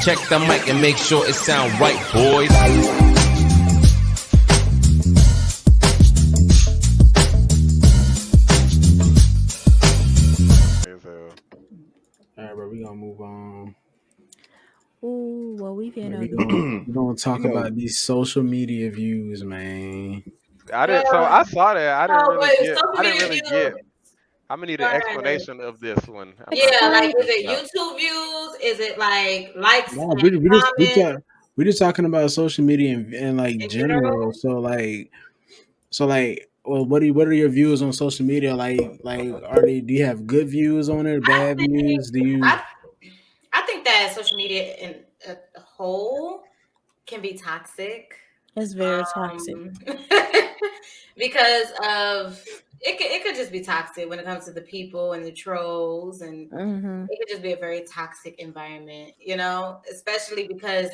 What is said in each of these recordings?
Check the mic and make sure it sound right, boys. All right, bro, we gonna move on. Ooh, what we finna We gonna talk about these social media views, man. I saw that. I didn't really get. I'm gonna need an explanation of this one. Like is it YouTube views? Is it like likes No, and comments? we just talking about social media and like general. So well, what are your views on social media? Like do you have good views on it, bad views? Do you? I think that social media in a whole can be toxic. It's very toxic because of it could just be toxic when it comes to the people and the trolls, and it could just be a very toxic environment, especially because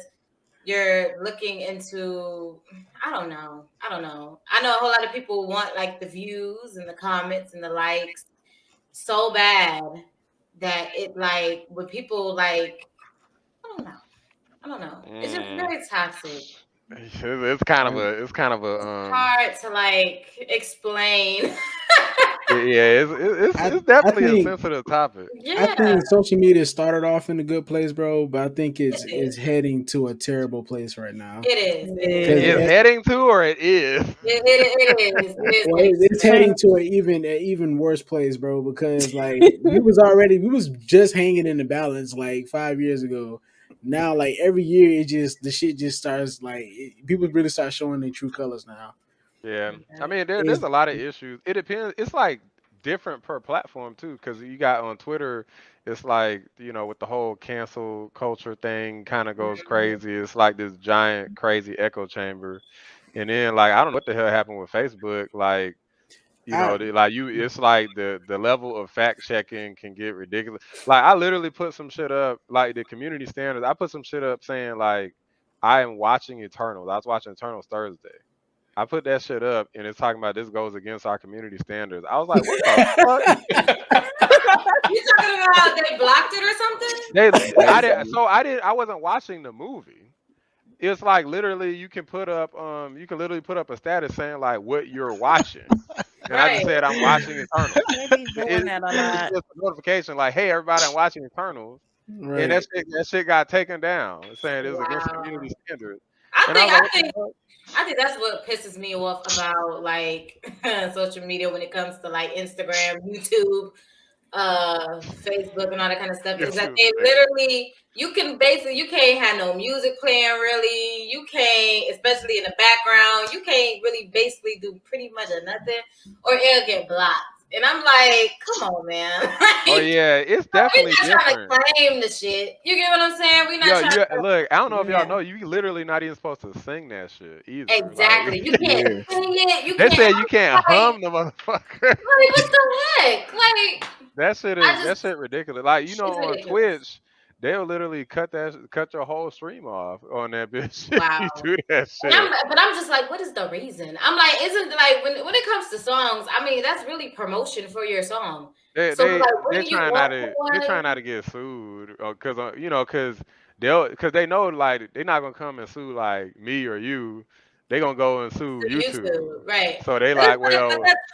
you're looking into I don't know. I know a whole lot of people want like the views and the comments and the likes so bad that it like when people like I don't know. It's just very toxic. It's kind of a hard to like explain. it's definitely a sensitive topic. I think social media started off in a good place, bro, but I think it's heading to a terrible place right now. It is. It's heading to, or it is. It is. Well, it's heading to an even worse place, bro. Because like we was just hanging in the balance like 5 years ago. Now, like every year, the shit just starts like people really start showing their true colors now. Yeah, I mean, there's a lot of issues. It depends. It's like different per platform too, because you got on Twitter, it's like with the whole cancel culture thing, kind of goes crazy. It's like this giant crazy echo chamber, and then like I don't know what the hell happened with Facebook. Like it's like the level of fact checking can get ridiculous. Like I literally put some shit up, like the community standards. I put some shit up saying like I am watching Eternals. I was watching Eternals Thursday. I put that shit up, and it's talking about this goes against our community standards. I was like, what the fuck? You talking about they blocked it or something? I wasn't watching the movie. It's like literally you can literally put up a status saying like what you're watching. And I just said I'm watching Eternals. It's just a notification like, hey everybody, I'm watching Eternals. Right. And that shit got taken down, saying it's against community standards. I think that's what pisses me off about like social media when it comes to like Instagram, YouTube, Facebook, and all that kind of stuff. Is that they literally you can't have no music playing really. You can't, especially in the background, you can't really basically do pretty much nothing, or it'll get blocked. And I'm like, come on, man. Oh yeah, it's definitely we're not different. trying to claim the shit. You get what I'm saying? We're not trying to look, I don't know if y'all know, you literally not even supposed to sing that shit either. Exactly. Like, you can't sing it. They said you can't hum the motherfucker. Like, what the heck? Like that shit ridiculous. Like, on Twitch, they'll literally cut your whole stream off on that bitch. Wow. You do that shit. But I'm just like, what is the reason? I'm like, isn't like when it comes to songs, I mean, that's really promotion for your song. They're trying not to get sued, because they know like they're not gonna come and sue like me or you. They gonna go and sue YouTube, right? So they that's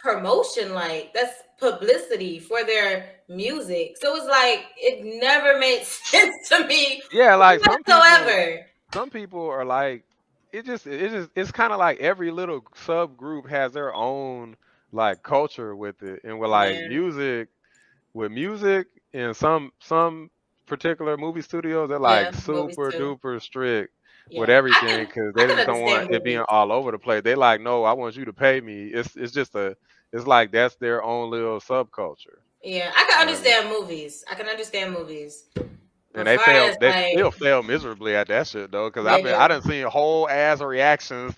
promotion, like that's publicity for their music. So it's like it never made sense to me. Yeah, like some people are like it's kind of like every little subgroup has their own like culture with it, and with like music and some particular movie studios, they're like super duper strict. Yeah. With everything, because they just don't want it being all over the place. They like, no, I want you to pay me. It's like that's their own little subculture. Yeah, I can understand movies. And they still fail miserably at that shit though, because I done seen whole ass reactions.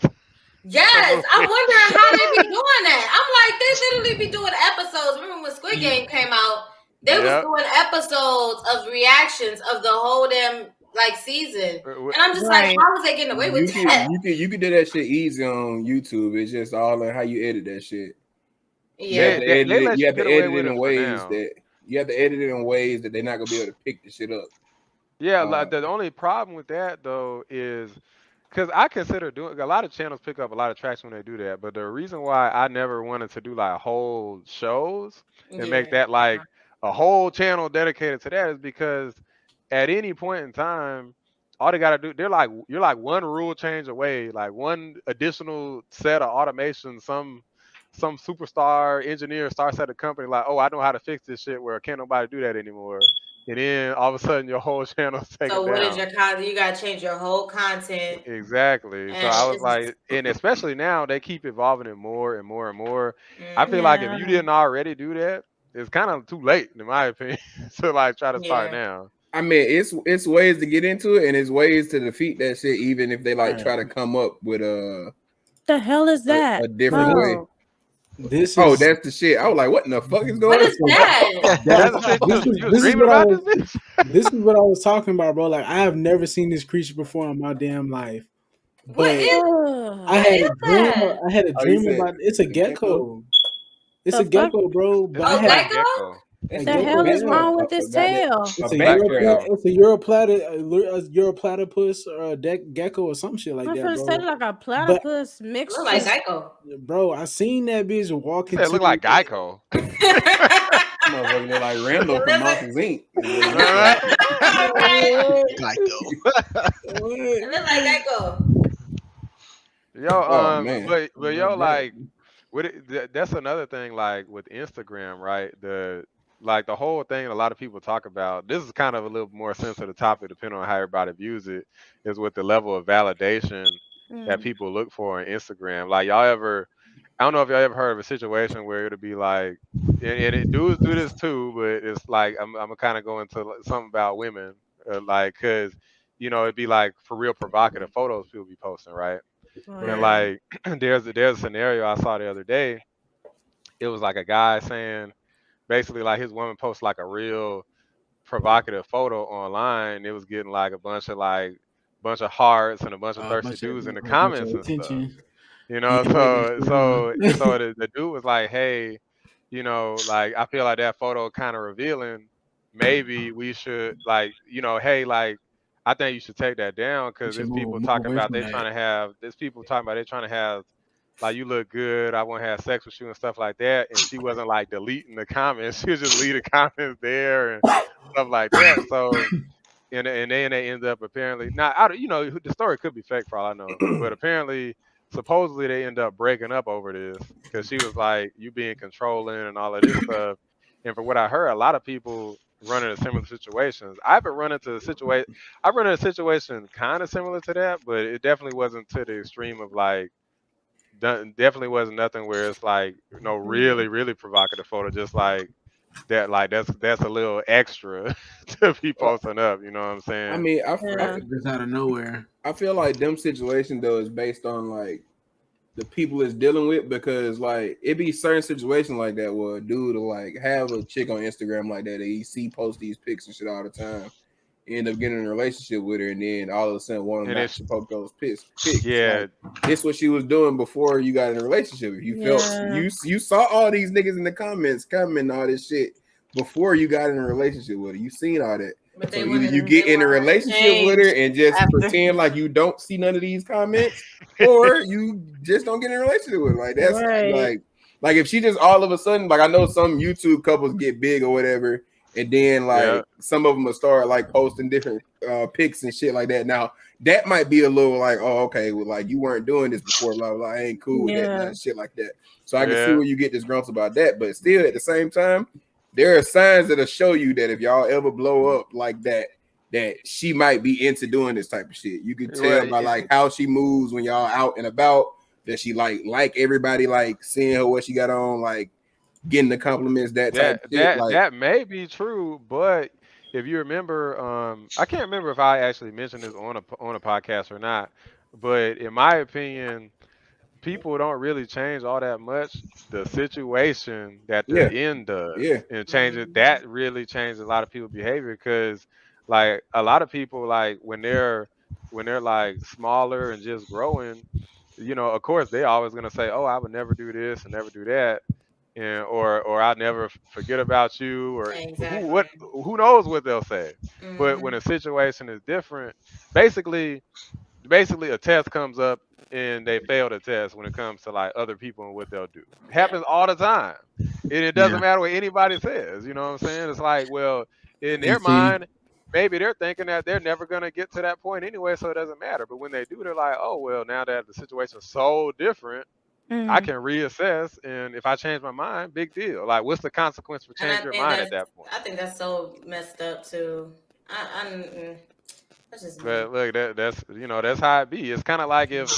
Yes, I'm wondering how they be doing that. I'm like, they literally be doing episodes. Remember when Squid Game came out? They was doing episodes of reactions of the whole damn like season, and I'm just like, how was they getting away with that? You can do that shit easy on YouTube. It's just all in how you edit that shit. Yeah, you have to edit it in ways that they're not gonna be able to pick the shit up. Yeah, Uh, like the only problem with that though is because I consider doing a lot of channels pick up a lot of traction when they do that. But the reason why I never wanted to do like whole shows and make Yeah. that like a whole channel dedicated to that is because at any point in time, all they gotta do, they're like you're like one rule change away, like one additional set of automation, some superstar engineer starts at a company like, oh, I know how to fix this shit where can't nobody do that anymore. And then all of a sudden your whole channel's taken So what is down. your content? You gotta change your whole content, Exactly. So and I was it's just, like, and especially now they keep evolving it more and more and more. I feel like if mm-hmm. you Yeah. didn't already do that, it's kind of too late, in my opinion, to like try to start Yeah. now. I mean, it's ways to get into it, and it's ways to defeat that shit. Even if they like Right. try to come up with The hell is that? a different But way. Oh, this Oh, is that's the shit. I was like, what in the fuck is What going on? is that? that That's the shit you was this is dreaming what I about was this bitch. this is what I was talking about, bro. Like I have never seen this creature before in my damn life, What but is ugh. I what had is a dream. that? I had a Oh, you dream said about it's a a gecko? gecko. It's The a fuck? gecko, bro. It's But a I Oh, had black Geico? gecko. That a The shit look hell gecko. is like Yeah, wrong with a this goddamn tail? a it's bat tail. It's a Europlatypus or a gecko or some shit like I'm that, finna say bro. like a But platypus Look mixed like with. Geico. bro, I seen that bitch walk Said it into looked like Geico. Motherfucker look like Randall from Monsters Inc. Is what it All look right. like. It look like Geico. Yo, Oh man. but yo, like, that's another thing. Like with Instagram, right? The whole thing a lot of people talk about. This is kind of a little more sensitive topic, depending on how everybody views it. Is with the level of validation that Mm. people look for on Instagram. Like y'all ever? I don't know if y'all ever heard of a situation where it'll be like, dudes do this too, but it's like I'm gonna kind of go into something about women, like, cause it'd be like for real provocative photos people be posting, right? Oh And yeah. Right. like there's a scenario I saw the other day. It was like a guy saying basically like his woman posts like a real provocative photo online. It was getting like a bunch of hearts and a bunch of thirsty dudes in the a bunch of comments and stuff. attention. You Yeah, know, right. That's so the so one. so the dude was like, hey, like I feel like that photo kind of revealing. Maybe we should like, hey, like I think you should take that down You because should there's people move talking away about from that. there's people talking about they trying to have like you look good, I want to have sex with you and stuff like that. And she wasn't like deleting the comments, she was just leaving comments there and stuff like that. So and then they end up apparently now I don't, the story could be fake for all I know, but apparently supposedly they end up breaking up over this because she was like you being controlling and all of this stuff. And from what I heard, a lot of people run into similar situations. I've run into a situation kind of similar to that, but it definitely wasn't to the extreme of like definitely wasn't nothing where it's like really really provocative photo, just like that, like that's a little extra to be Well, posting up. You know what I'm I saying? mean, Yeah. Just out of nowhere. I feel like them situations though is based on like the people it's dealing with because like it be certain situations like that where a dude will like have a chick on Instagram like that and he see post these pics and shit all the time. End up getting in a relationship with her and then all of a sudden want him And not it's to post those pics. yeah, Like this what she was doing before you got in a relationship. If you felt Yeah. you saw all these niggas in the comments commenting all this shit before you got in a relationship with her. You seen all that. But So they either wanted you to, get they in a want her to relationship with her change and just after. pretend like you don't see none of these comments, or you just don't get in a relationship with her. Like that's Right. like if she just all of a sudden, like I know some YouTube couples get big or whatever, and then yeah, like some of them will start like posting different pics and shit like that. Now that might be a little like, oh okay, well like you weren't doing this before, blah blah. blah. I ain't cool with that Yeah. now, shit like that. So I can see yeah, where you get this grumps about that, but still at the same time, there are signs that'll show you that if y'all ever blow up like that, that she might be into doing this type of shit. You can well, tell by like how she moves when y'all out and about that she like everybody like seeing her what she got on, like getting the compliments, that type of that shit. that Like that may be true, but if you remember, I can't remember if I actually mentioned this on a podcast or not, but in my opinion, people don't really change all that much. The situation that they're yeah, in does, yeah, and changes Mhm. that really changes a lot of people's behavior because, like, a lot of people like when they're like smaller and just growing, of course they always gonna say, "Oh, I would never do this and never do that." or I'll never forget about you, or Exactly. who knows what they'll say. But when Hmm. a situation is different, basically basically a test comes up and they fail the test when it comes to like other people and what they'll do. It Yeah. happens all the time. And it Yeah. doesn't matter what anybody says. You know what I'm saying? It's like, well, in And their see, mind, maybe they're thinking that they're never gonna get to that point anyway, so it doesn't matter. But when they do, they're like, oh well, now that the situation's so different, I Mm. can reassess, and if I change my mind, big deal. Like, what's the consequence for And changing your mind at that point? I think that's so messed up too. That's just me. But look, that's that's how it be. It's kind of like if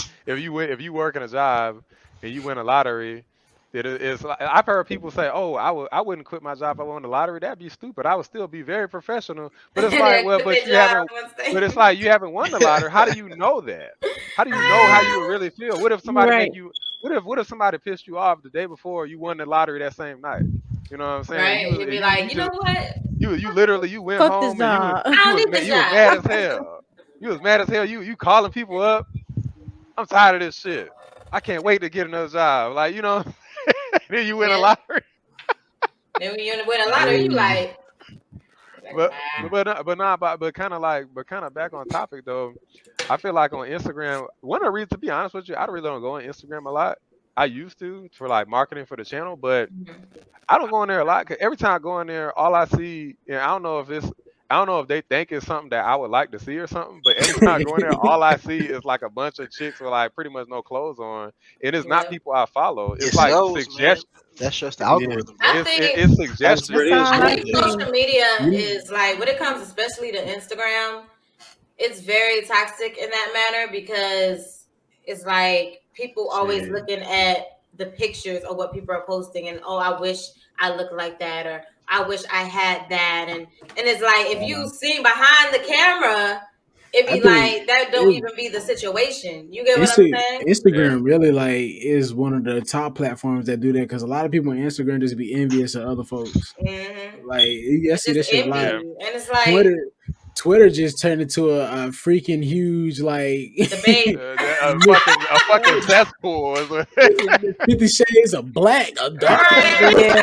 you work in a job and you win a lottery, it's like, I've heard people say, "Oh, I wouldn't quit my job if I won the lottery. That'd be stupid. I would still be very professional." But it's like, They well, quit their job once they. but it's like you haven't won the lottery. How do you know that? How do you know how you would really feel? What if somebody Right. make you? What if somebody pissed you off the day before you won the lottery that same night? You know what I'm saying? Right? You'd be like, you know what? You literally you went Fuck this home and job. I don't need this you was job. mad as hell. You was mad as hell. You calling people up. I'm tired of this shit. I can't wait to get another job. Like then you win a Yeah. lottery. Then when you win a lottery, you hey, like, But ah. but kind of back on topic though. I feel like on Instagram, one of the reasons, to be honest with you, I really don't go on Instagram a lot. I used to for like marketing for the channel, but Mhm. I don't go in there a lot because every time I go in there, all I see, and I don't know if they think it's something that I would like to see or something, but every time I go in there, all I see is like a bunch of chicks with like pretty much no clothes on, and it's not Yeah. people I follow. It It's like sells, man. suggestions. That's just the yeah, algorithm, I bro. think It's That's what That's it suggestions. is, all I I think man. see. social media you, is like when it comes especially to Instagram, it's very toxic in that manner because it's like people always shit. looking at the pictures of what people are posting and oh I wish I looked like that or I wish I had that and it's like if you see behind the camera it I be think like that don't it, even be the situation. You get what I'm Insta, saying? Yeah, Instagram really like is one of the top platforms that do that because a lot of people on Instagram just be envious of other folks. Mm-hmm. Like I It's see just that shit a lot. yeah. envy and it's like Twitter, Twitter just turned into a freaking huge like debate. A fucking cesspool. Is 50 Shades of Black, a dark. Right.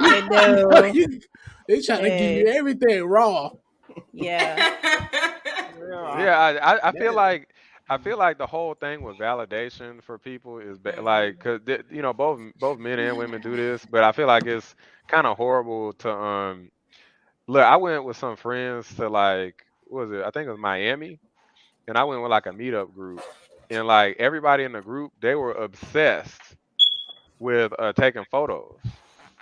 Yeah, they do. They trying to give you Hey, everything raw. yeah. Yeah, Yeah, that, I feel like the whole thing with validation for people is like because both men and women do this, but I feel like it's kind of horrible to look. I went with some friends to like what was it? I think it was Miami, and I went with like a meetup group, and like everybody in the group they were obsessed with taking photos,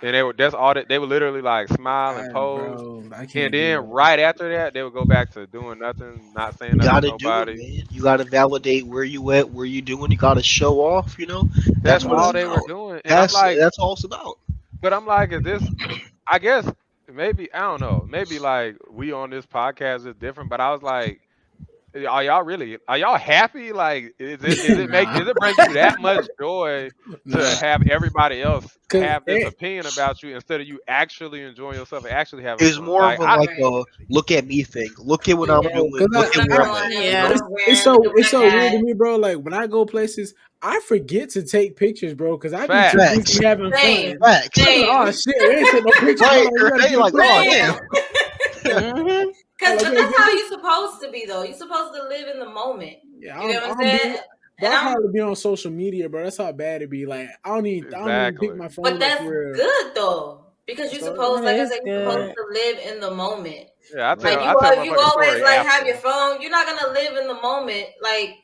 and that's all that they would literally like smile and pose. bro, I And can't do then that. right after that, they would go back to doing nothing, not saying You nothing to gotta do it, nobody. man. You gotta validate where you at, where you doing. You gotta show off. You know, that's That's what it's all they were about. doing. And I'm That's like, that's all it's about. but I'm like, is this? I guess maybe I don't know. Maybe like we on this podcast is different. But I was like, are y'all happy? Like, Nah, is it bring you that much joy to nah, have everybody else cause have this opinion about you instead of you actually enjoying yourself and actually having It's fun? more of Like a I like Right. a look at me thing. Look at what I'm Yeah. bro, doing. cause Look What at I'm where I'm doing, at. You what know. Yeah. I'm wearing, look at it's what so I weird got. to me, bro. Like when I go places, I forget to take pictures, bro, because I be too facts. Facts. busy having Same. fun. Facts. I'm like, oh Same. shit, we ain't taking no pictures. Hold Right. on, we gotta Right. get a Like, oh picture. Same. damn. Mm-hmm. Cause Hold on, but we gotta that's get a how picture. you're supposed to be though. You're supposed to live in the moment. Yeah, You get I what I'm don't saying? be, bro. And I I'm hardly be on social media, bro. That's how bad it be. Like I don't even pick Exactly. my but phone up that's for real. good though. Because you're So supposed, That like I is said, you're supposed good. to live in the moment. Yeah, right, Like I tell if you motherfucking always story like have your after. phone, you're not gonna live in the moment. Like,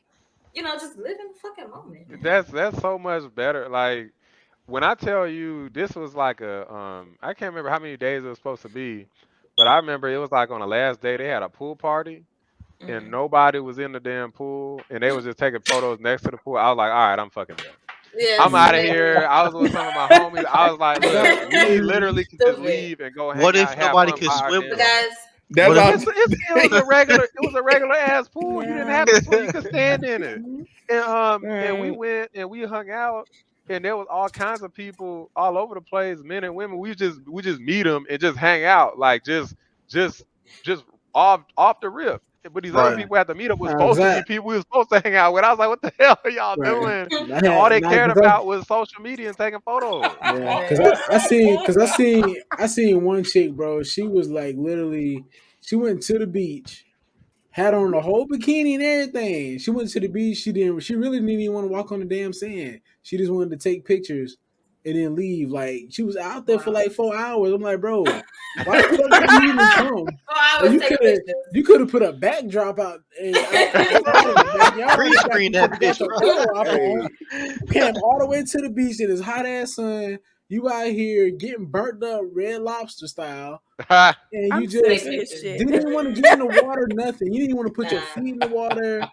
just live in the fucking moment. That's so much better. Like when I tell you this was like a I can't remember how many days it was supposed to be, but I remember it was like on the last day they had a pool party and Hmm. nobody was in the damn pool and they was just taking photos next to the pool. I was like, all right, I'm fucking done. I'm Yes, out of man. here. I was with some of my homies. I was like, but look, we literally can just Stupid. leave and go What hang out if and have nobody fun could by our swim But damn though? guys, self. That's What all. if It was a regular ass pool. You didn't Yeah. have to swim. You could stand in it. And we Right. went and we hung out and there was all kinds of people all over the place, men and women. We just meet them and just hang out, like just off the rip. but these other Right. people at the meetup was Nah, supposed to be exact- people we were supposed to hang out with. I was like, what the hell are y'all right. doing? I And all had they nah, cared 'cause about was social media and taking photos. yeah, because I seen one chick, bro. She was like literally, she went to the beach, had on the whole bikini and everything. She went to the beach. She really didn't even want to walk on the damn sand. She just wanted to take pictures and then leave. Like she was out there for Wow. like 4 hours. I'm like, bro, why the fuck did you even come? I Like, was taking pictures. you could have put a backdrop out outside in the backyard. Green screen that Got bitch, your bro. photo op Hey, on. Came all the way to the beach in this hot ass sun. You out here getting burnt up Red Lobster style, and you I'm just sick Take of this pictures. shit. didn't even want to get in the water. Nothing. You didn't want to put your Nah. feet in the water.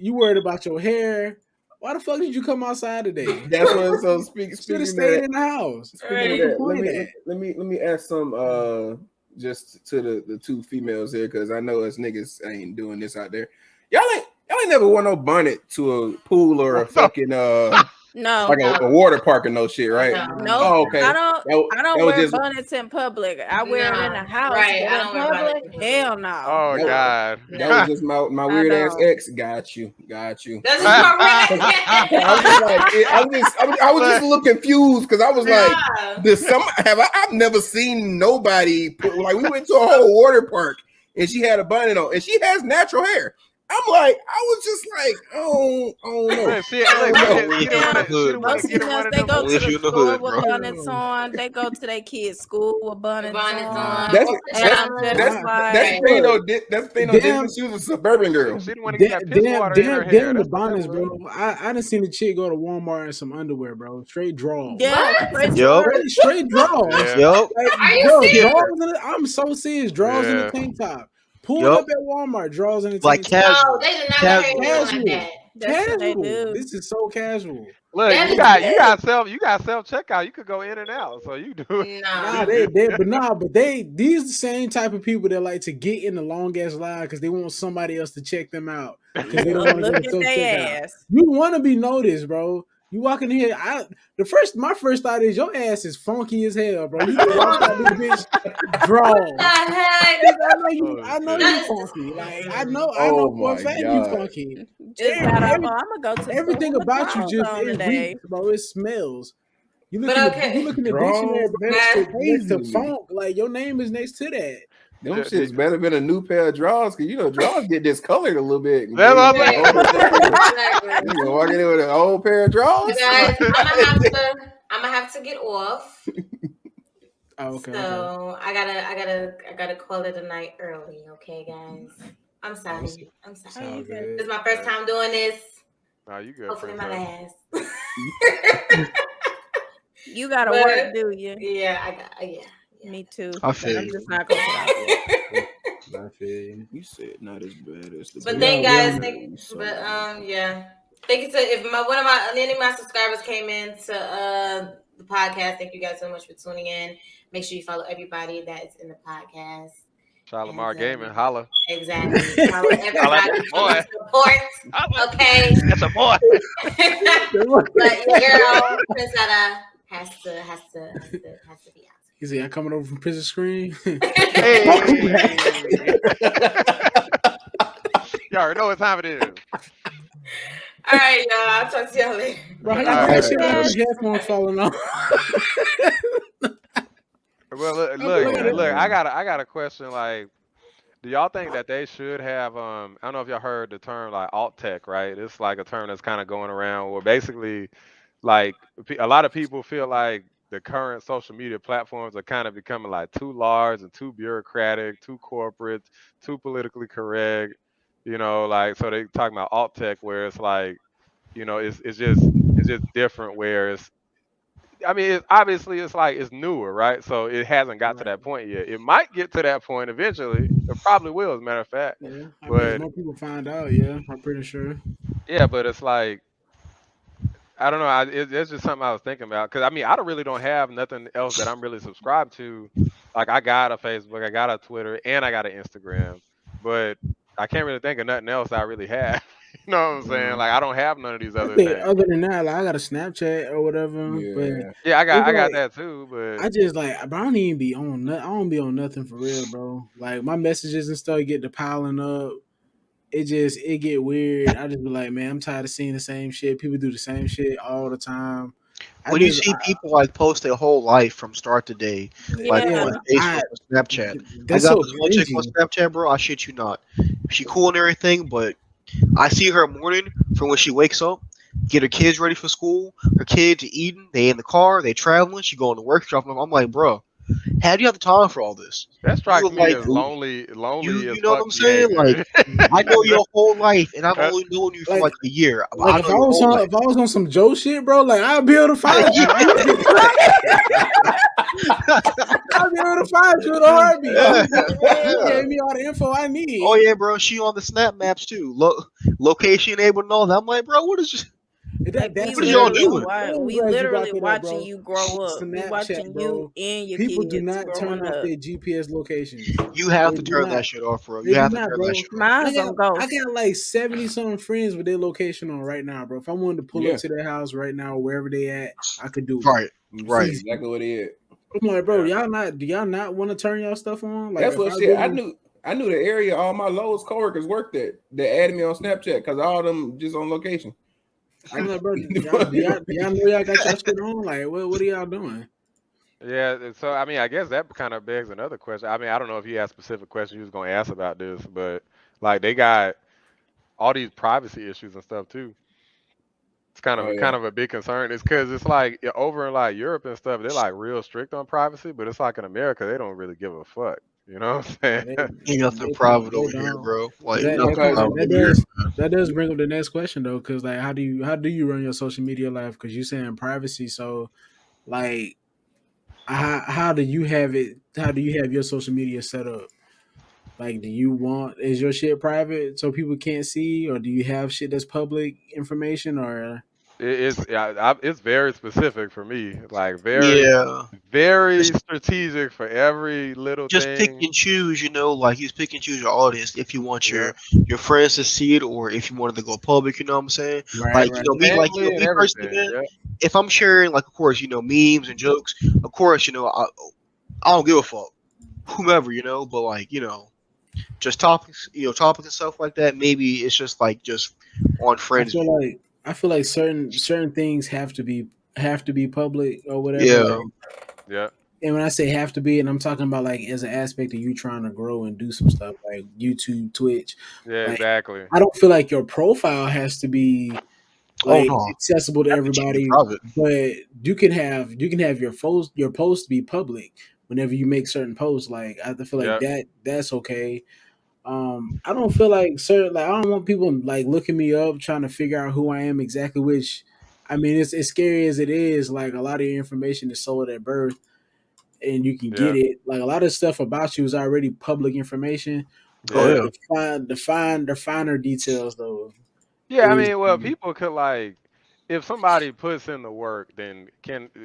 You worried about your hair. Why the fuck did you come outside today? that's what. So Should have speaking of stayed that, in the house. speaking Right. of What's the that, point at? let me ask some just to the two females here, because I know us niggas ain't doing this out there. Y'all ain't never wore no bonnet to a pool or a fucking No, like a water park or no shit, right? No. no, Oh, okay. I don't That was wear just bonnets in public. I wear it in the house, Right, but I in don't wear bonnets public, in public. hell no. Oh That- God. that was just my I weird ass don't. ex. Got you. That's just my I was just like, I was just a little confused because I was like, I've never seen nobody put, like, we went to a whole water park and she had a bonnet on and she has natural hair. I'm like, I was just like, oh no. Look, she didn't want to. She didn't want Most to get in females, one of they them. go Only to if the you in the store hood, with bro. bonnets on. They go to their kids' school with bonnets Bonnets on. on. That's Or And that's I'm pajamas. just that's the like, thing though. That's the thing though. Damn. She was a suburban girl. She didn't want to get that piss water in her hair. Damn the That's what that bonnets, was. bro. I done seen a chick go to Walmart in some underwear, bro. Straight draws. yeah, What? straight Yup. Straight draws. Yeah. Yup. Like, Are you bro, serious? draws in it. I'm so serious. Draws in the Yeah. tank top. Pulled Yup. up at Walmart. Draws in the Like tank top. No, casual. they did not let her Casual. do like Casual. that. That's what they Casual. do. This is so casual. Look, That you is got good. self checkout. You could go in and out, so you do it. Nah, No. these the same type of people that like to get in the long ass line because they want somebody else to check them out because they don't want to Look go at to self their checkout. ass. You want to be noticed, bro. You walk in here. My first thought is your ass is funky as hell, bro. You just walk out this bitch draws. What the heck? I know That you is funky. Like I know Oh for a my fact you God. funky. Just got off. I'm gonna go to the Everything store with my about you drawers just on it today. reeks, bro. It smells. You look But in okay. the dictionary, Draws, bro. that's Next to crazy. funk, like your name is next to that. Them Yeah, shits better been a new pair of drawers because drawers get discolored a little bit. That's what I'm Right. Exactly. You walking in with an old pair of drawers? Guys, I'm gonna have to get off. Oh, okay. So I gotta call it a night early, okay, guys. I'm sorry. I'm sorry. Sounds This good. is my first time doing this. No, you good. Hopefully my princess. last. You gotta But- work, do you? Yeah. Me too. I But feel I'm you. just not gonna put out there. I feel you. You said not as bad as the But Yeah, thank we guys, on thank, So- but yeah. Thank you to if any of my subscribers came in to the podcast. Thank you guys so much for tuning in. Make sure you follow everybody that's in the podcast. Shalimar And, Gaming, holla. Exactly. Follow everybody. Boy. Support. Okay. That's a boy. But your girl, Princetta, has to be out. He said, "I'm coming over from prison screen." Hey. You already know what time it is. All right, y'all. I'll talk to y'all later. Bro, how you All do that right. shit without the headphones falling off? Well, look. I got a question. Like, do y'all think that they should have? I don't know if y'all heard the term like alt tech, right? It's like a term that's kind of going around where basically, like, a lot of people feel like the current social media platforms are kind of becoming like too large and too bureaucratic, too corporate, too politically correct. Like, so they talking about alt tech where it's like, it's just different. Where obviously it's like it's newer, right? So it hasn't got to that point yet. It might get to that point eventually. It probably will, as a matter of fact. Yeah, I But- mean, as more people find out, yeah, I'm pretty sure. Yeah, but it's like, I don't know. It's just something I was thinking about because I really don't have nothing else that I'm really subscribed to. Like I got a Facebook, I got a Twitter, and I got an Instagram. But I can't really think of nothing else I really have. You know what I'm saying? Like I don't have none of these I other think things. other than that, like I got a Snapchat or whatever, but Yeah. Yeah, it's I got like that too, but I just like, bro, I don't even be on. I don't be on nothing for real, bro. Like my messages and stuff get to piling up. It get weird. I just be like, man, I'm tired of seeing the same shit. People do the same shit all the time. I When you just, see people like post their whole life from start to day, like yeah, on Yeah. I Facebook and Snapchat. I that's got so this one chick on cringy. Snapchat, bro. I shit you not. She cool and everything, but I see her morning from when she wakes up, get her kids ready for school. Her kids are eating. They in the car. They traveling. She going to work. Dropping them. I'm like, bro, how do you have the time for all this? that You strikes me like as lonely as you know what fuck I'm saying? Like behavior. I know your whole life, and I've That- only known you for Like, like a year. But like I know your whole life. if I was on some Joe shit, bro, like I'd be able to find you. I'd be able to find you in a heartbeat. Yeah, You yeah. gave me all the info I Oh need. yeah, bro. She on the snap maps too. Location able and all that. I'm like, bro, Like That's what is y'all another. doing? I'm we glad you literally brought that up, watching bro. you grow up. We Snapchat, watching you bro. and your People do kids not turn growing off up. their GPS locations. You have They to do turn not. that shit off, bro. They You do have to not, turn that bro. shit off. Mine's on I ghost. got like 70 something friends with their location on right now, bro. If I wanted to pull up Yeah. to their house right now, wherever they at, I could do it. Right, That's right. Easy. exactly what it is. I'm like, bro, yeah. do y'all not want to turn y'all stuff on? Like, That's if what I shit. really, I knew the area all my Lowe's coworkers worked at. They added me on Snapchat because all of them just on location. I'm like, bro, do y'all know y'all got y'all shit on? Like, what are y'all doing? Yeah, so I mean, I guess that kind of begs another question. I mean, I don't know if you had specific questions you was gonna ask about this, but like they got all these privacy issues and stuff too. It's Oh yeah. kind of a big concern. It's because it's like over in like Europe and stuff, they're like real strict on privacy, but it's like in America they don't really give a fuck. You know what I'm saying? They Ain't nothing they private they over here, don't. bro. But Like You know, nothing cause private over here. that does bring up the next question though, because like, how do you run your social media life? Because you saying privacy, so like, how do you have it? How do you have your social media set up? Like, is your shit private so people can't see, or do you have shit that's public information, or It's it's very specific for me, like Yeah. very Just strategic for every little just pick thing. and choose, like you pick and choose your audience if you want Yeah, your friends to see it or if you wanted to go public, you know what I'm saying? right, Like, right, family and me personally, everything. man, Yeah, if I'm sharing like of course, memes and jokes, of course, I don't give a fuck. Whomever, but like, just topics and stuff like that, maybe it's just like just on I friends feel view. like certain things have to be public or whatever. Yeah. Like, yeah, and when I say have to be, and I'm talking about like as an aspect of you trying to grow and do some stuff like YouTube, Twitch. yeah, Like, exactly. I don't feel like your profile has to be Oh like no. accessible to Everything be everybody, private. but you can have your post be public whenever you make certain posts. Like, I feel like Yeah, that's okay. I don't feel like certain, like I don't want people like looking me up trying to figure out who I am exactly. Which, I mean, it's as scary as it is. Like, a lot of your information is sold at birth, and you can get yeah, it. Like, a lot of stuff about you is already public information, Oh but yeah. yeah. the finer details though Yeah, I is. mean, well, people could like, if somebody puts in the work, then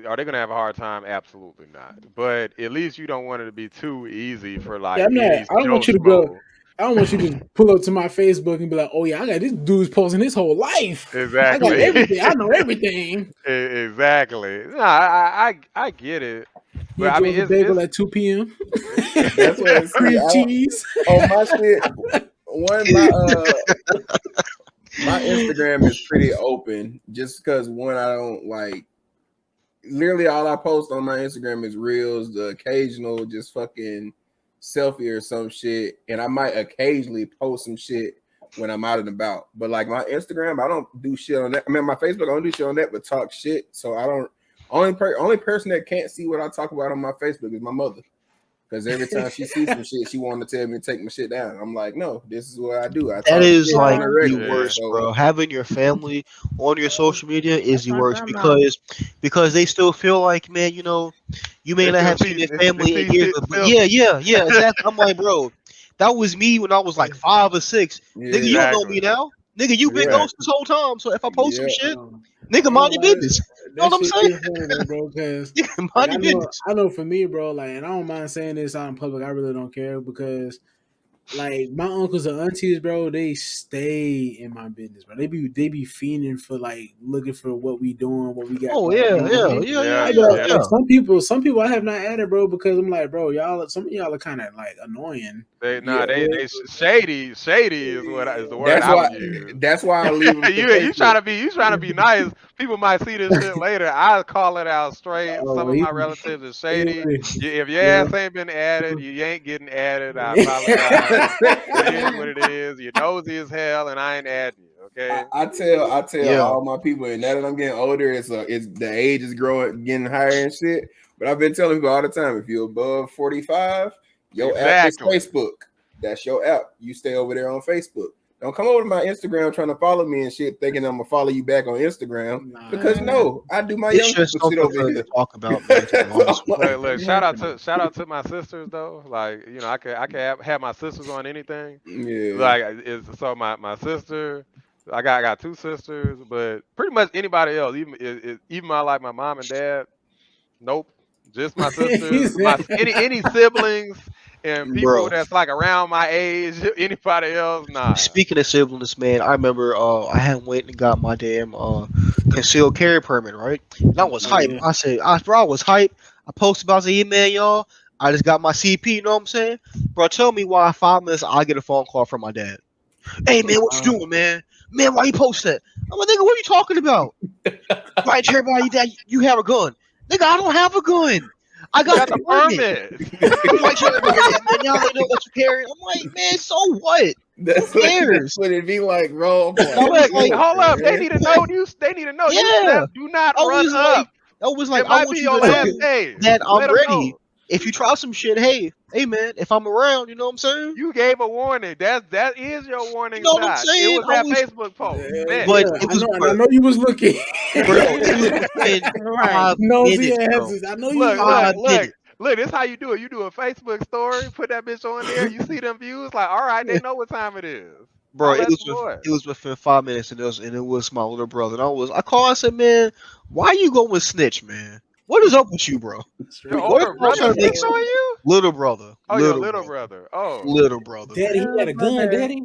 are they gonna have a hard time? Absolutely not. But at least you don't want it to be too easy for Yeah, like I'm not. any I don't Joe want you to go. Schmo. I don't want you to just pull up to my Facebook and be like, "Oh yeah, I got this dude's posting his whole life. I got Exactly. everything. I know everything." Exactly. No, I get it, He but I enjoys mean, a bagel at 2 p.m. That's what it's Cream cheese. on my shit. My Instagram is pretty open just because one, I don't like literally all I post on my Instagram is reels, the occasional just fucking selfie or some shit, and I might occasionally post some shit when I'm out and about. But like my Instagram, I don't do shit on that. I mean, my Facebook, I don't do shit on that, but talk shit. So I don't. Only person that can't see what I talk about on my Facebook is my mother. Because every time she sees some shit, she wanted to tell me to take my shit down. I'm like, no, this is what I do. I That talk is shit on like a the regular. Yeah. worst, So bro. Having your family on your social media is That's the my worst grandma. because they still feel like, man, you may They not still have seen see their they family in see years, shit but still. yeah, exactly. I'm like, bro, that was me when I was like 5 or 6. Nigga, you yeah, don't know me Exactly. now. Nigga, you been yeah, ghost this whole time. So if I post some yeah. shit, I nigga, ain't mind gonna your lie, business. You know that what I'm shit saying? is funny though, bro. Because Nigga, like mind your business. I know for me, bro. Like, and I don't mind saying this out in public. I really don't care because like my uncles and aunties, bro, they stay in my business, bro. They be fiending for like looking for what we doing, what we got Oh going yeah, on. Yeah, I be like, yeah. like some people I have not added, bro, because I'm like, bro, some of y'all are kind of like annoying. Yeah, They shady is the word that's I why. would use. That's why I leave them to You Facebook. trying to be nice. People might see this shit later. I call it out straight. Oh, Some well, of my relatives are shady. If your yeah. ass ain't been added, you ain't getting added. I apologize. It is what it is. You're nosy as hell, and I ain't adding you. Okay. I tell Yeah. all my people, and now that I'm getting older, it's the age is growing, getting higher and shit. But I've been telling people all the time, if you're above 45, your app is Exactly. Facebook. That's your app. You stay over there on Facebook. Don't come over to my Instagram trying to follow me and shit, thinking I'm gonna follow you back on Instagram. Because no, I do my It's young just people shit something over to here. talk about, man. To be honest with you. Look, shout out to my sisters though. Like, you know, I could have my sisters on anything. Yeah. Like, so my sister, I got two sisters, but pretty much anybody else, even my mom and dad. Nope, just my sisters, any siblings and people Bro. that's like around my age. Anybody else, nah. Speaking of siblings, man, I remember I had went and got my damn concealed carry permit, right? And I was hype. Yeah. I said, I was hype. I posted about the email, y'all. I just got my CP, you know what I'm saying? Bro, tell me why 5 minutes I get a phone call from my dad. Hey man, what you doing, man? Man, why you post that? I'm like, nigga, what are you talking about? Right to everybody that you have a gun. Nigga, I don't have a gun. I got the permit. I'm like, tell everybody that, man. Y'all ain't know what you carry. I'm like, man, so what? That's Who cares? That's what it be like, bro. was like, hold up, they need to know you. They need to know you. Yeah. Do not I run was up. like, It I might want be you your to last know day. that I'm Let 'em ready. know. If you try some shit, hey man, if I'm around, you know what I'm saying? You gave a warning. That is your warning You know what I'm shot. It saying? was that Facebook post. Bet. But Yeah, it was, I know you was looking. bro, it was within Right. Nosy 5 minutes, bro. asses. I know you. Look, was look, looking. look. Look, this how you do it. You do a Facebook story, put that bitch on there, you see them views, like, all right, they know what time it is. Bro, I'll let the boy. it was within 5 minutes, and it was my little brother. And I called. I said, man, why you going snitch, man? What is up with you, bro? Your What older if I'm brother trying to make snitched on you? little brother? Oh, your little brother. Oh. Little brother. Daddy, he got a gun, Brother. daddy.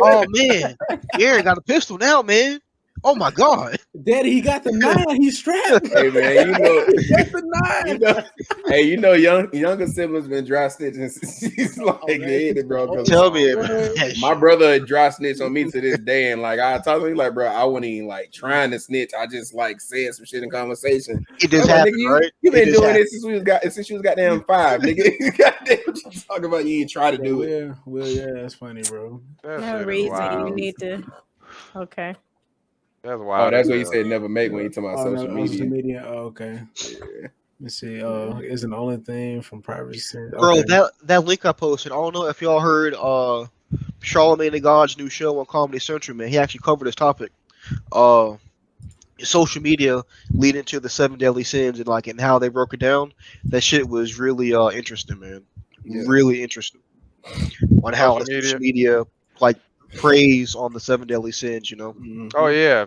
Oh man, Aaron got a pistol now, man. Oh my god. Daddy, he got the 9. He's strapped. Hey man, he got the 9. Younger siblings been dry snitching since he's like the bro. Cause Tell me, Oh, man. my brother dry snitch on me to this day, and like I talk to him like, bro, I wasn't even like trying to snitch. I just like said some shit in conversation. It just I'm like, happened, nigga, right? You been It just doing happened. this since you was goddamn 5, nigga. Goddamn, what you talking about? You ain't try to do it. Yeah, well, yeah, that's funny, bro. That No shit reason is wild. you need to. Okay. That's wild. Oh, that's as what he hell. said. Never make when you talking about Oh, social no, social media. media. Oh, okay. Yeah. Let's see. Is an only thing from privacy. Okay. Bro, that link I posted, I don't know if y'all heard Charlamagne the God's new show on Comedy Central, man. He actually covered this topic. Social media leading to the 7 deadly sins and how they broke it down. That shit was really interesting, man. Yeah. Really interesting. On how social media preys on the 7 deadly sins, you know. Mhm. Oh yeah.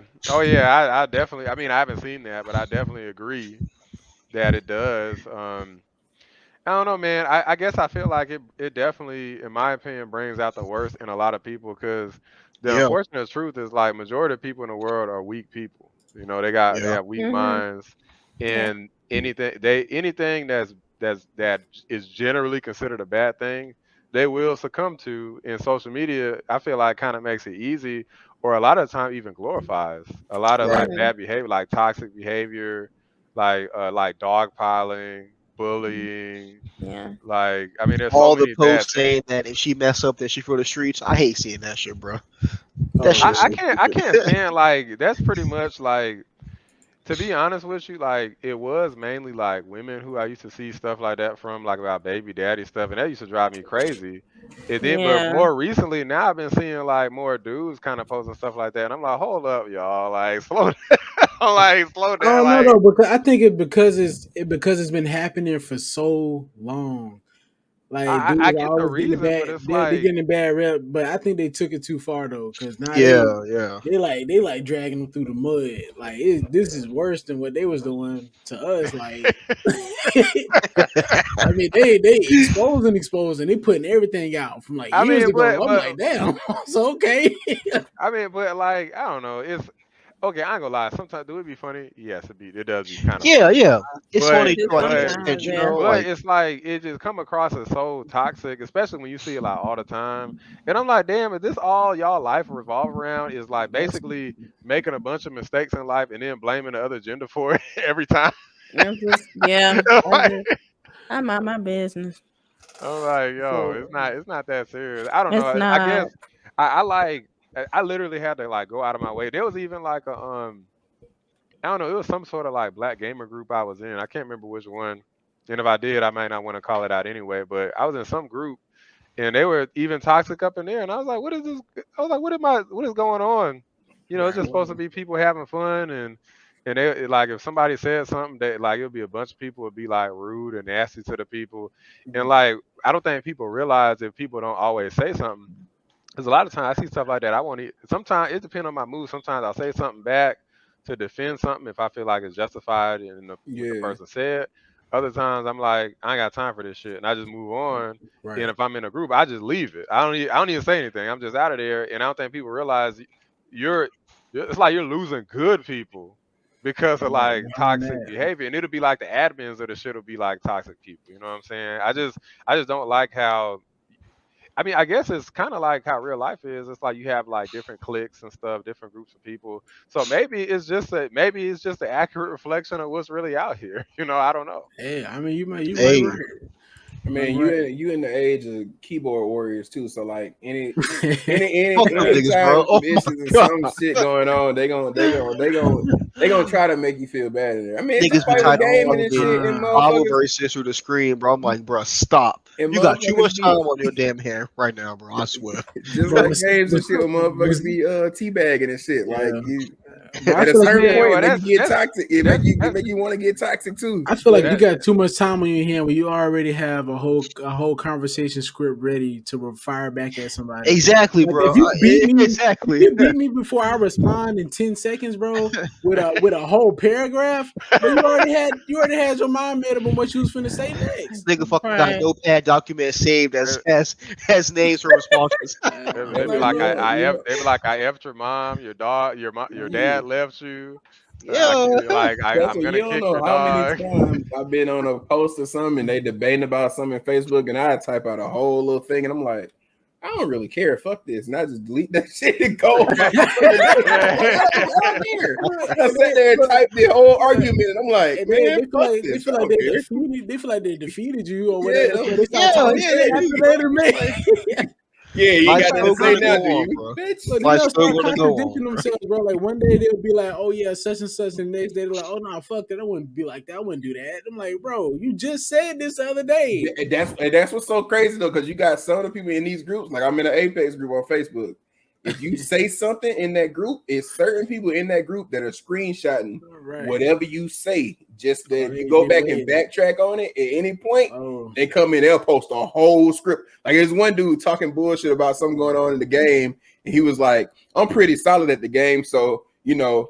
I definitely. I mean, I haven't seen that, but I definitely agree that it does. I don't know, man. I guess I feel like it definitely, in my opinion, brings out the worst in a lot of people because the Yeah. unfortunate truth is like majority of people in the world are weak people. You know, they Yeah. have weak Mhm. minds, and anything that is generally considered a bad thing, they will succumb to. In social media, I feel like kind of makes it easy, or a lot of the time even glorifies a lot of Right. like bad behavior, like toxic behavior, like dogpiling, bullying. Yeah. Like, I mean, there's so All the many bad posts things. saying that if she mess up, then she for the streets. I hate seeing that shit, bro. Oh, That shit. I can't stand like that's pretty much like, to be honest with you, like it was mainly like women who I used to see stuff like that from, like about baby daddy stuff, and that used to drive me crazy. And then, but Yeah. more recently, now I've been seeing like more dudes kind of posting stuff like that, and I'm like, hold up, y'all, like slow down, like slow I down, don't know like though, because I think because it's been happening for so long. Like I, dudes I are get the always getting a reason, but bad, it's they're like, getting a bad rep, but I think they took it too far though, because now Yeah. they like dragging them through the mud. Like this is worse than what they was doing to us. Like, I mean, they exposing, they putting everything out from like I years mean, ago. I'm but like, damn, so okay. I mean, but like, I don't know. It's okay. I ain't gonna lie. Sometimes do it be funny? Yes, it does be kind of funny. Yeah. It's But funny Just like but extent, sometimes, yeah. but like it's like it just come across as so toxic, especially when you see it like all the time. And I'm like, damn, is this all y'all life revolve around? Is like That's basically making a bunch of mistakes in life and then blaming the other gender for it every time. I'm just, yeah. Like, I mind my business. I'm like, yo, so it's not that serious. I don't know. It's I not. guess I like I literally had to like go out of my way. There was even like a I don't know, it was some sort of like black gamer group I was in. I can't remember which one. And if I did, I might not want to call it out anyway. But I was in some group and they were even toxic up in there. And I was like, what is this? I was like, what is going on? It's right, just supposed to be people having fun and they like if somebody said something that like it'll be a bunch of people would be like rude and nasty to the people. And like I don't think people realize if people don't always say something. Because a lot of times I see stuff like that. I won't. Sometimes it depends on my mood. Sometimes I'll say something back to defend something if I feel like it's justified in what the Yeah. person said. Other times I'm like, I ain't got time for this shit, and I just move on. right. And if I'm in a group, I just leave it. I don't even say anything. I'm just out of there, and I don't think people realize you're. It's like you're losing good people because of like Behind toxic that, behavior, and it'll be like the admins of the shit will be like toxic people. You know what I'm saying? I just don't like how I mean, I guess it's kind of like how real life is. It's like you have like different cliques and stuff, different groups of people. So maybe it's just an accurate reflection of what's really out here. I don't know. hey, I mean, you might hey, right. I mean, you in the age of keyboard warriors too. So like fuck them niggas, bro. anytime Oh this my is god. some shit going on, they gonna try to make you feel bad in there. I mean, it's a Niggas be fighting typing game and this fucking shit, and Bible motherfuckers verses through the screen, bro. I'm like, bro, stop. and You got too much motherfuckers time be on your damn hand right now, bro. I swear. just Bro, like games and shit where motherfuckers be teabagging and shit. Like yeah. you, But I at a feel like certain Yeah, point, well, it make you get that's toxic. It that's that's make you want to get toxic too. I feel like But you that. got too much time on your hand when you already have a whole conversation script ready to fire back at somebody. Exactly, Like bro. if you beat me, Exactly. you beat me before I respond in 10 seconds, bro, with a whole paragraph, but you already had your mind made up on what you was finna say next. Nigga fucking got Right. notepad document saved They, as names for responses. they be Like, like yeah, yeah. they be like I effed your mom, your dog, your dad left you. Yeah. That's I'm what you gonna don't kick know your how many dog. times I've been on a post or something and they debating about something in Facebook and I type out a whole little thing and I'm like, I don't really care. Fuck this. And I just delete that shit and go about my fucking day. Yeah. I don't care. I sat there and typed the whole argument and I'm like, And man, they fuck they this. feel I like don't they care. defeated. They feel like they defeated you or Yeah, whatever. So they start talking shit after later, man. yeah, you Life's got nothing still to say gonna now, go do on, you? bro. Bitch. So then Life's they'll still start gonna go contradicting on, bro. themselves, bro. Like one day they'll be like, "Oh yeah, such and such," and the next day they're like, "Oh no, fuck that. I wouldn't be like that. I wouldn't do that." I'm like, bro, you just said this the other day. And that's what's so crazy though, because you got some of the people in these groups. Like I'm in an Apex group on Facebook. If you say something in that group, it's certain people in that group that are screenshotting Right. whatever you say. Just that Oh, you go they back and waiting. backtrack on it at any point. Oh, They come in, they'll post a whole script. Like there's one dude talking bullshit about something going on in the game, and he was like, "I'm pretty solid at the game, so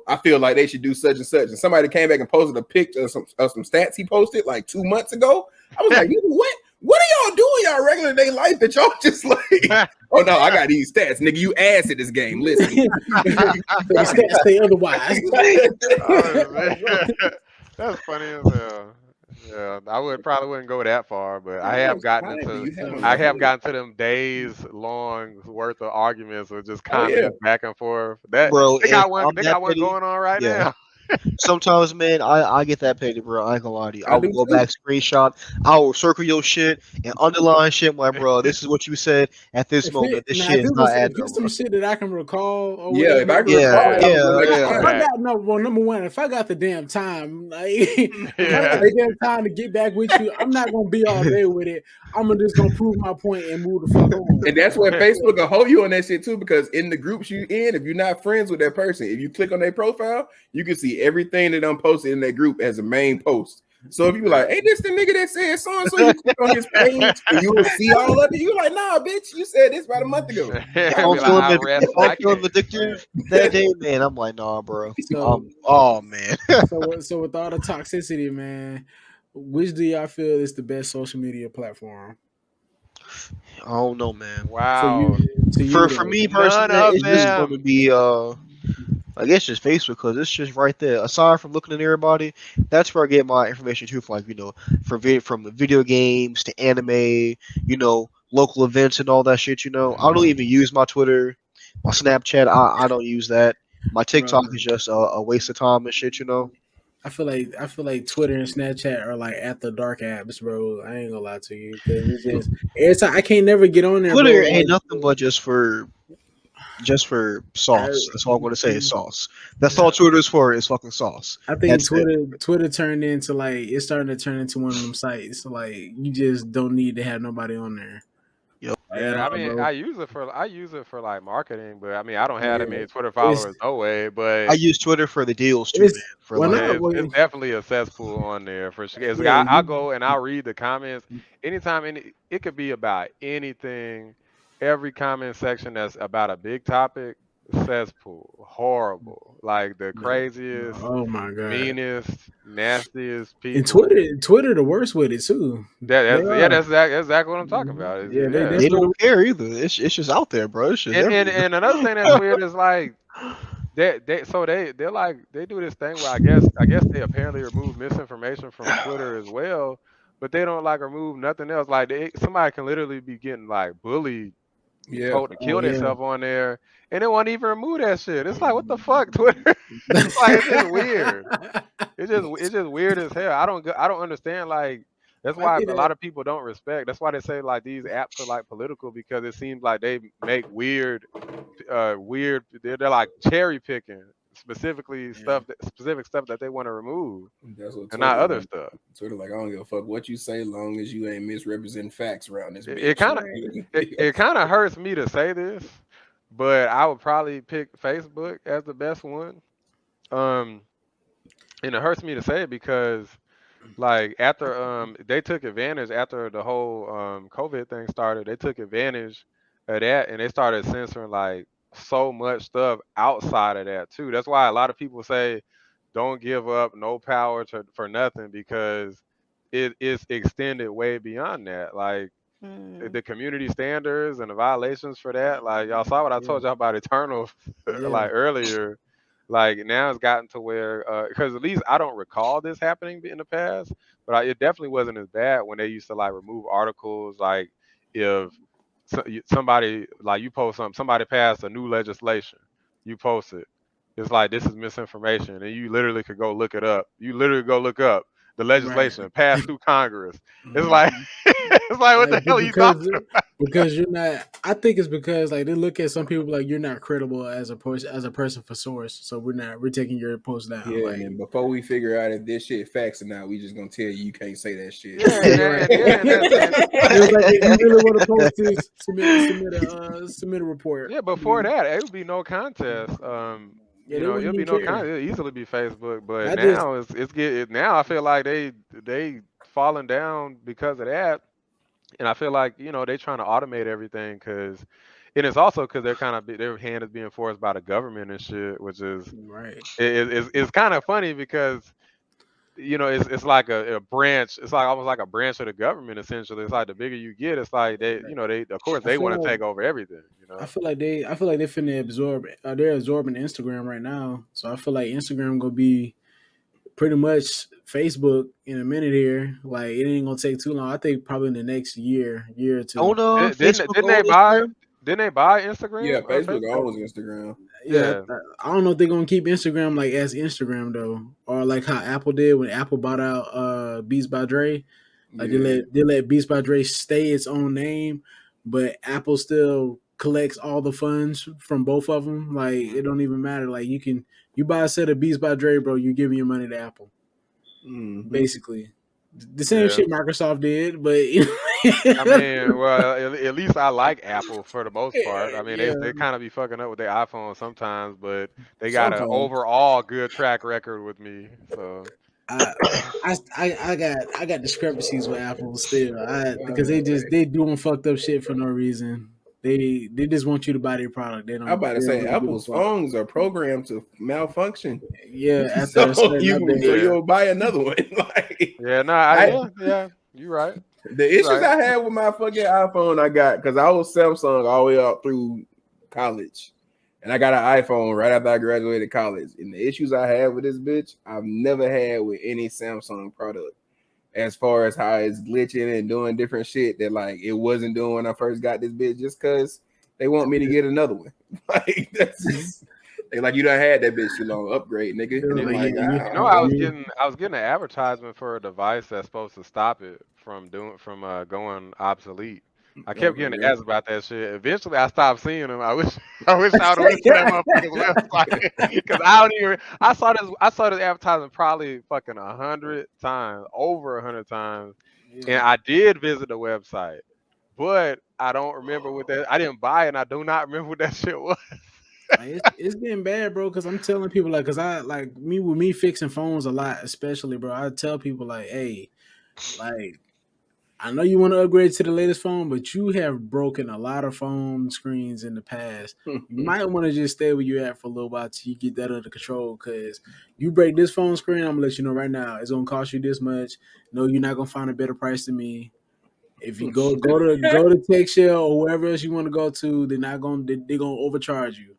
I feel like they should do such and such." And somebody came back and posted a picture of some stats he posted like 2 months ago. I was like, what? What are y'all doing y'all regular day life that y'all just like? Oh no, I got these stats, nigga. You ass at this game. Listen, the stats say otherwise. Oh, man. That's funny as hell. Yeah, probably wouldn't go that far, but I have gotten to them days long worth of arguments or just Oh, yeah. comments back and forth. That Bro, they got if one I'm they that got one petty, going on right yeah. now. Sometimes, man, I get that petty, bro. I ain't gonna lie to you. I I will do go too. back, screenshot. I will circle your shit and underline shit. My bro, this is what you said at this moment. This shit is not If adding up, it's bro. some shit that I can recall, or Yeah, if I can Yeah, recall, yeah, if I yeah. got number one, if I got the damn time, like if I got Yeah. the damn time to get back with you, I'm not gonna be all day with it. I'm just gonna prove my point and move the fuck on. And that's where Facebook will hold you on that shit too, because in the groups you in, if you're not friends with that person, if you click on their profile, you can see everything that I'm posted in that group as a main post. So if you be like, hey, this the nigga that said so and so, you click on his page and you will see all of it. You like, nah, bitch, you said this about a month ago. If Be I'm like, feeling I rest if I'm my feeling case. addictive that day, man, I'm like, nah, bro. So Oh man. so with all the toxicity, man, which do y'all feel is the best social media platform I don't know, man. for Wow. you? To you, For though? me personally, None man, of it's just going them. to be I guess just Facebook because it's just right there. Aside from looking at everybody, that's where I get my information too. From from the video games to anime, local events and all that shit. I don't even use my Twitter, my Snapchat. I don't use that. My TikTok Bro, is just a waste of time and shit. I feel like Twitter and Snapchat are like after dark apps, bro. I ain't gonna lie to you because it's just every time I can't never get on there, bro. Twitter ain't Like nothing but just for I, sauce. That's all I'm gonna say is sauce. That's all Twitter is for. Is fucking sauce. I think That's it. Twitter turned into like it's starting to turn into one of them sites. Like you just don't need to have nobody on there Yep. at Yeah, I all, mean, bro. I use it for like marketing, but I mean, I don't have that Yeah, many Twitter it's followers no way. I But use Twitter for the deals too, man. it's For well like, not it's definitely a cesspool on there for sure. yeah I'll go and I'll read the comments anytime. It could be about anything. Every comment section that's about a big topic, cesspool, horrible, like the craziest, oh my god. meanest, nastiest And people. Twitter the worst with it too. They are. That's exactly what I'm talking about. Yeah, they they definitely don't care either. It's just out there, bro. It's just everywhere. and another thing that's weird is like they're like they do this thing where I guess they apparently remove misinformation from Twitter as well, but they don't like remove nothing else. Like somebody can literally be getting like bullied, Yeah. told to oh kill yeah. themselves on there, and they won't even remove that shit. It's like what the fuck, Twitter? It's like it's just weird. It's just weird as hell. I don't understand like. That's I why think a that lot of people don't respect. That's why they say like these apps are like political because it seems like they make weird. They're like cherry picking yeah. specific stuff that they want to remove That's what and not Twitter other like. stuff. Twitter like, I don't give a fuck what you say, long as you ain't misrepresenting facts around this It, bitch. it kind of it kind of hurts me to say this, but I would probably pick Facebook as the best one. Um, and it hurts me to say it because like after they took advantage after the whole COVID thing started, they took advantage of that and they started censoring like so much stuff outside of that too. That's why a lot of people say don't give up no power for nothing because it is extended way beyond that. Like Mm. the community standards and the violations for that. Like y'all saw what I Yeah. told y'all about Eternal Yeah. like earlier. Like now it's gotten to where because at least I don't recall this happening in the past, but it definitely wasn't as bad when they used to like remove articles. Like if somebody like you post something, somebody passed a new legislation, you post it. It's like this is misinformation, and you literally could go look it up. You literally go look up the Right. legislation passed through Congress. It's Mhm. like it's like what the hell are you talking about? Because you're not. I think it's because like they look at some people like you're not credible as a person for source. So we're taking your post down. Yeah, and Like then before we figure out if this shit facts or not, we just gonna tell you can't say that shit. Yeah, yeah, right. It was like if you really want to post this, submit a report. yeah. Before that, it would be no contest. Yeah, they wouldn't It'll be even no care. contest. It'll easily be Facebook, but I just now now I feel like they falling down because of that, and I feel like they trying to automate everything and it's also because they're kind of their hand is being forced by the government and shit, which is right. it's kind of funny because it's like a branch. It's like almost like a branch of the government essentially. It's like the bigger you get, it's like they of course I they feel want to like take over everything. I feel like they finna absorb. They're absorbing Instagram right now. So I feel like Instagram gonna be pretty much Facebook in a minute here. Like it ain't gonna take too long. I think probably in the next year or two. Don't Facebook Didn't they own buy Instagram? Yeah, Instagram? Facebook Facebook? owns Instagram. Yeah, Yeah. I don't know if they're gonna keep Instagram like as Instagram though, or like how Apple did when Apple bought out Beats by Dre. Like Yeah. they let Beats by Dre stay its own name, but Apple still collects all the funds from both of them. Like it don't even matter. Like you buy a set of Beats by Dre, bro, you giving your money to Apple, Mm-hmm. basically. The same Yeah. shit Microsoft did, but I mean, well, at least I like Apple for the most part. I mean, yeah, they kind of be fucking up with their iPhone sometimes, but they got an Sometimes. overall good track record with me. So I got discrepancies with Apple still. Because they doing fucked up shit for no reason. They just want you to buy their product. They don't. I'm about to they say don't really give a Apple's fuck. phones are programmed to malfunction. Yeah, after So a certain update. you'll buy another one. Like, Yeah, yeah, you're right. the issues Right. I had with my fucking iPhone, I got because I was Samsung all the way up through college, and I got an iPhone right after I graduated college. And the issues I had with this bitch, I've never had with any Samsung product. As far as how it's glitching and doing different shit that like it wasn't doing when I first got this bitch, just because they want me to get another one. Like that's just, they like you done had that bitch too long, upgrade, nigga. And then like, You know, I was getting an advertisement for a device that's supposed to stop it from going obsolete. I kept getting ads about that shit. Eventually, I stopped seeing them. I wish I would have went to that motherfucker's website because I don't even. I saw this advertisement probably fucking 100 times, over 100 times, and I did visit the website, but I don't remember what that. I didn't buy it, and I do not remember what that shit was. It's getting bad, bro. Because I'm telling people like, because I like me fixing phones a lot, especially, bro. I tell people like, hey, like, I know you want to upgrade to the latest phone, but you have broken a lot of phone screens in the past. You might want to just stay where you're at for a little while till you get that under control. Because you break this phone screen, I'm gonna let you know right now, it's gonna cost you this much. No, you're not gonna find a better price than me. If you go to TechShell or wherever else you want to go to, they're gonna overcharge you.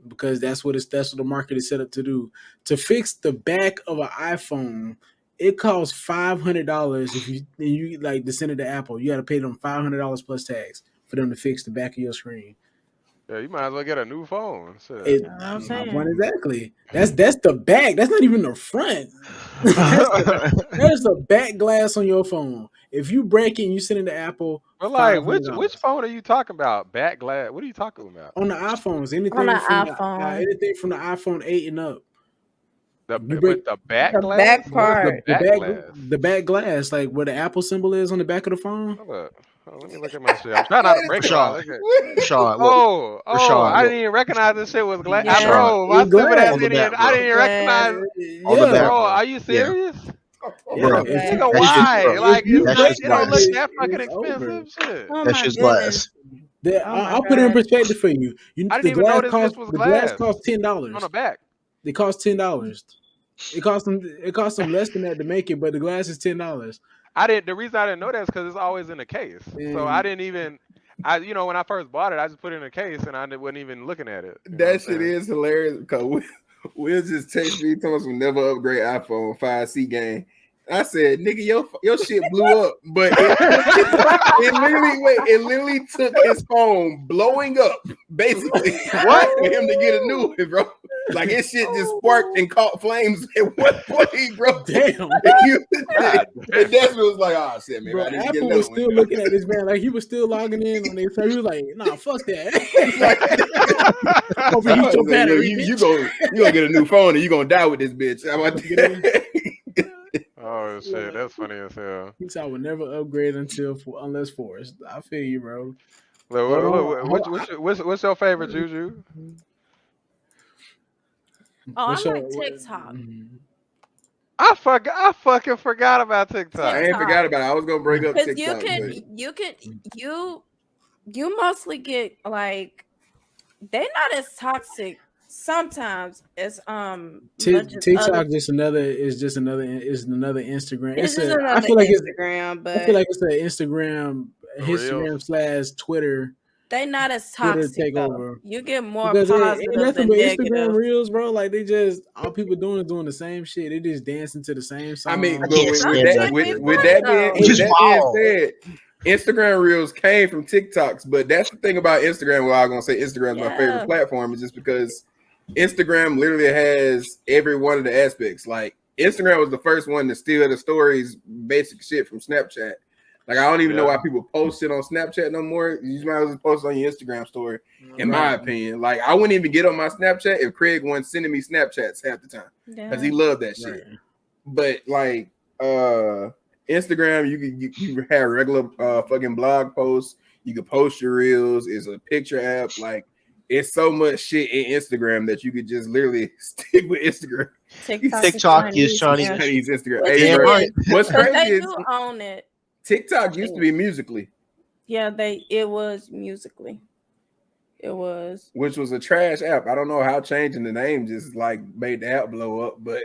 Because that's what the market is set up to do. To fix the back of an iPhone, it costs $500 if you like to send it to Apple. You got to pay them $500 plus tax for them to fix the back of your screen. Yeah, you might as well get a new phone. My point exactly. That's the back. That's not even the front. That's the back glass on your phone. If you break it and you send it to Apple, but like, which phone are you talking about? Back glass? What are you talking about? On the iPhones, anything On the from iPhone. anything from the iPhone 8 and up. The back The glass? back part. The back glass, like where the Apple symbol is on the back of the phone. Let me look at my shit. I'm trying not to break it. Rashad, I didn't even recognize this shit was glass. Yeah. Bro, my stupid ass On the idiot. back, I bro. didn't even recognize. On the back, Bro, are you serious? Bro, Nigga, that shit's why? glass. Like, That shit's it don't look glass. that fucking It's over. expensive. Shit. Oh That my shit's goodness. glass. I'll put it in perspective for you. I didn't even know this bitch was glass. Costs On $10. the back. It costs $10. It costs them less than that to make it, but the glass is $10. The reason I didn't know that is because it's always in a case. So I didn't even. When I first bought it, I just put it in a case and I wasn't even looking at it. That shit is hilarious because Will just text me telling us we'll never upgrade iPhone 5C game. I said, nigga, your shit blew up, but it literally took his phone blowing up, basically, what for him to get a new one, bro. Like his shit just sparked and caught flames at one point, bro. Damn. And Desmond was like, "Oh shit, man." Bro, Apple was still looking at this man like he was still logging in on their server. He was like, "Nah, fuck that." Overheat your battery. You gonna get a new phone and you gonna die with this bitch. How about that? Oh shit, that's funny as hell. He said I would never upgrade unless forced. I feel you, bro. What's your favorite, Juju? I like TikTok. I fucking forgot about TikTok. I ain't forgot about it. I was gonna bring up TikTok. You mostly get like they're not as toxic sometimes as TikTok is another Instagram. It's just another Instagram, but I feel like it's an Instagram / Twitter. They not as toxic. You get more because positive ain't nothing than but negative. Instagram reels, bro. Like they just all people doing is doing the same shit. They just dancing to the same song. I mean, with that being said, Instagram reels came from TikToks, but that's the thing about Instagram. Well, I'm gonna say Instagram is my favorite platform, is just because Instagram literally has every one of the aspects. Like Instagram was the first one to steal the stories, basic shit from Snapchat. Like I don't even know why people post it on Snapchat no more. You might as well post it on your Instagram story, in my opinion. Like I wouldn't even get on my Snapchat if Craig wasn't sending me Snapchats half the time because he loved that shit. Right. But like Instagram, you have regular fucking blog posts. You can post your reels. It's a picture app. Like it's so much shit in Instagram that you could just literally stick with Instagram. TikTok is Chinese. Chinese Instagram. Which Hey, it bro, is, what's 'cause crazy they is do own it. TikTok used to be Musically, Yeah, it was Musically. It was. which was a trash app. I don't know how changing the name just like made the app blow up, but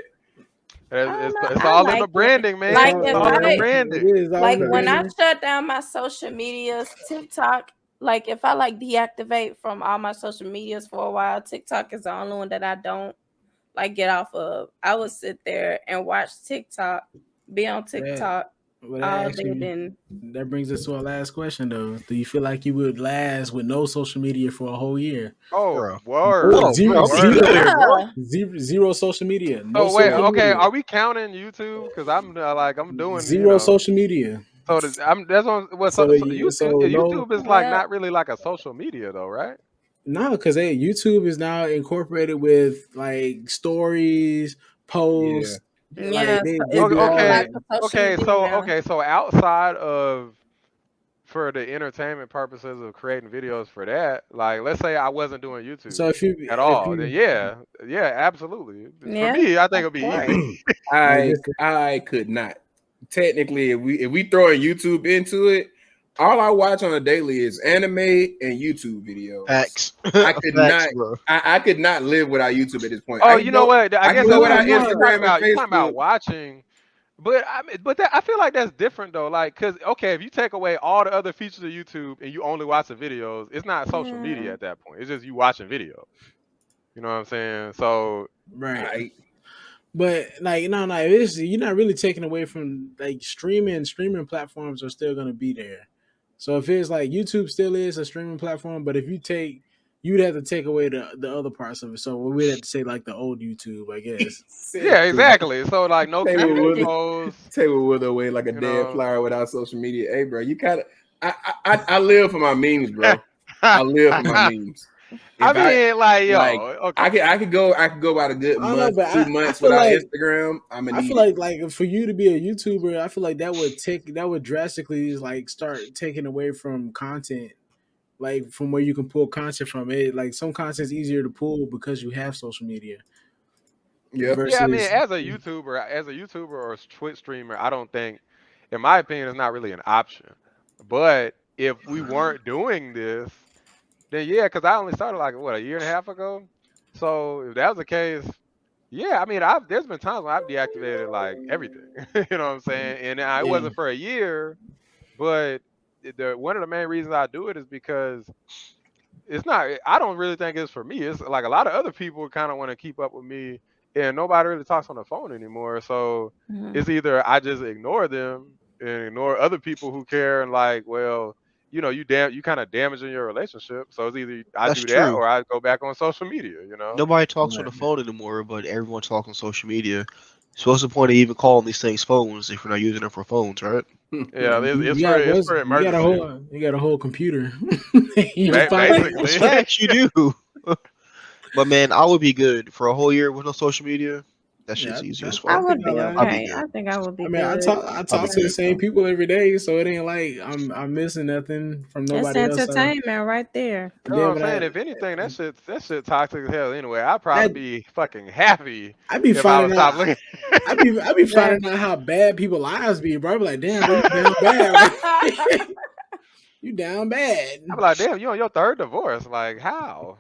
it's all in the branding, man. Like It's if all in the I branding. like when I shut down my social medias, TikTok. Like if I like deactivate from all my social medias for a while, TikTok is the only one that I don't like get off of. I would sit there and watch TikTok, be on TikTok all day. Then that brings us to our last question, though. Do you feel like you would last with no social media for a whole year? Oh, word. Zero social media. No Oh wait, social okay. media. Are we counting YouTube? Because I'm doing zero social media. So that's on. Well, so YouTube is like not really like a social media though, right? No, because YouTube is now incorporated with like stories, posts. Yeah. So outside of for the entertainment purposes of creating videos for that, like let's say I wasn't doing YouTube at all, then yeah, absolutely. For me, I think it'll be easy. I could not. Technically, if we throw YouTube into it, all I watch on a daily is anime and YouTube videos. I could not. I could not live without YouTube at this point. Oh, you know what? I guess without Instagram and Facebook. You're talking about watching, but I feel like that's different though. Like, cause okay, if you take away all the other features of YouTube and you only watch the videos, it's not social media at that point. It's just you watching videos. You know what I'm saying? So right. But like no, you're not really taking away from like streaming platforms are still gonna be there. So if it's like YouTube still is a streaming platform, but if you'd have to take away the other parts of it. So we'd have to say like the old YouTube, I guess. Yeah, exactly. So like no community posts. Table wither away like a dead flower without social media. Hey, bro, you kind of I live for my memes, bro. I live for my memes. I could go about a good month, 2 months without Instagram. I feel like for you to be a YouTuber, I feel like that would drastically like start taking away from content, like from where you can pull content from. It like some content's easier to pull because you have social media. Yeah, I mean, as a YouTuber or a Twitch streamer, I don't think, in my opinion, it's not really an option. But if we weren't doing this, then yeah, because I only started like a year and a half ago. So if that was the case, yeah, I mean, there's been times when I've deactivated like everything. You know what I'm saying? And it wasn't for a year, but one of the main reasons I do it is because it's not. I don't really think it's for me. It's like a lot of other people kind of want to keep up with me, and nobody really talks on the phone anymore. So it's either I just ignore them and ignore other people who care and like, well, you know, you kind of damaging your relationship. So it's either I do that or I go back on social media. You know, nobody talks on the phone anymore, but everyone talks on social media. So what's the point of even calling these things phones if we're not using them for phones, right? Yeah, it's for emergency. You got a whole computer. Basically, facts you do. But man, I would be good for a whole year with no social media. That shit's easy as fuck. I would be okay. I think I would be. I mean, I talk to the same people every day, so it ain't like I'm missing nothing from nobody else. It's entertainment right there. You know what I'm saying? If anything, that shit toxic as hell. Anyway, I'd probably be fucking happy. I'd be finding out. I'd be finding out how bad people's lives be, bro. I'd be like, damn, bro, you down bad. You down bad. I'm like, damn, you on your third divorce? Like, how?